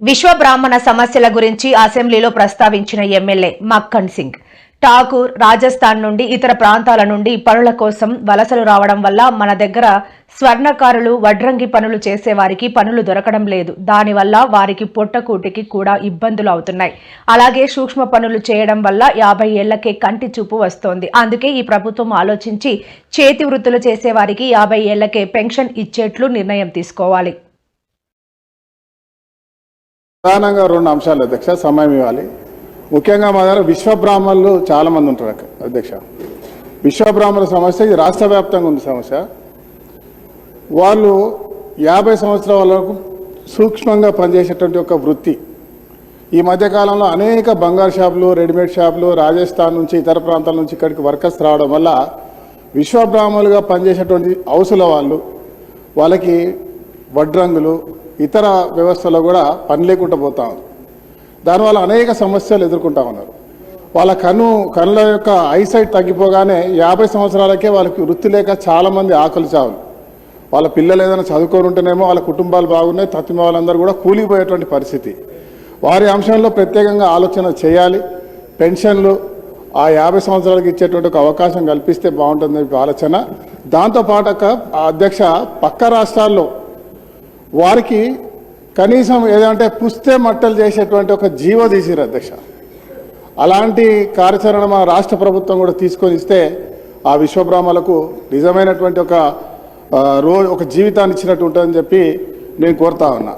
విశ్వ బ్రాహ్మణ సమస్యల గురించి అసెంబ్లీలో ప్రస్తావించిన ఎమ్మెల్యే మక్కన్ సింగ్ ఠాకూర్ రాజస్థాన్ నుండి ఇతర ప్రాంతాల నుండి పనుల కోసం వలసలు రావడం వల్ల మన దగ్గర స్వర్ణకారులు వడ్రంగి పనులు చేసేవారికి పనులు దొరకడం లేదు. దానివల్ల వారికి పొట్టకూటికి కూడా ఇబ్బందులు అవుతున్నాయి. అలాగే సూక్ష్మ పనులు చేయడం వల్ల 50 ఏళ్లకే కంటి చూపు వస్తోంది. అందుకే ఈ ప్రభుత్వం ఆలోచించి చేతి వృత్తులు చేసేవారికి 50 ఏళ్లకే పెన్షన్ ఇచ్చేట్లు నిర్ణయం తీసుకోవాలి. ప్రధానంగా రెండు అంశాలు అధ్యక్ష, సమయం ఇవ్వాలి. ముఖ్యంగా మా దగ్గర విశ్వబ్రాహ్మణులు చాలామంది ఉంటారు అధ్యక్ష. విశ్వబ్రాహ్మణుల సమస్య ఇది రాష్ట్ర వ్యాప్తంగా ఉంది సమస్య. వాళ్ళు 50 సంవత్సరాల వరకు సూక్ష్మంగా పనిచేసేటువంటి ఒక వృత్తి. ఈ మధ్యకాలంలో అనేక బంగారు షాపులు, రెడీమేడ్ షాపులు రాజస్థాన్ నుంచి ఇతర ప్రాంతాల నుంచి ఇక్కడికి వర్కర్స్ రావడం వల్ల విశ్వబ్రాహ్మణులుగా పనిచేసేటువంటి హౌసుల వాళ్ళకి వడ్రంగులు ఇతర వ్యవస్థలో కూడా పని లేకుండా పోతా ఉంది. దానివల్ల అనేక సమస్యలు ఎదుర్కొంటా ఉన్నారు. వాళ్ళ కళ్ళ యొక్క ఐసైట్ తగ్గిపోగానే 50 సంవత్సరాలకే వాళ్ళకి వృత్తి లేక చాలామంది ఆకలి చావులు. వాళ్ళ పిల్లలు ఏదైనా చదువుకొని ఉంటేనేమో వాళ్ళ కుటుంబాలు బాగున్నాయి, తత్తిమ వాళ్ళందరూ కూడా కూలిపోయేటువంటి పరిస్థితి. వారి అంశంలో ప్రత్యేకంగా ఆలోచన చేయాలి. పెన్షన్లు ఆ 50 సంవత్సరాలకి ఇచ్చేటువంటి ఒక అవకాశం కల్పిస్తే బాగుంటుంది ఆలోచన. దాంతోపాటు అధ్యక్ష, పక్క రాష్ట్రాల్లో వారికి కనీసం ఏదంటే పుస్తే మట్టలు చేసేటువంటి ఒక జీవో తీసిరు అధ్యక్ష. అలాంటి కార్యాచరణ మా రాష్ట్ర ప్రభుత్వం కూడా తీసుకొని ఇస్తే ఆ విశ్వబ్రాహ్మణులకు నిజమైనటువంటి ఒక జీవితాన్ని ఇచ్చినట్టు ఉంటుందని చెప్పి నేను కోరుతా ఉన్నా.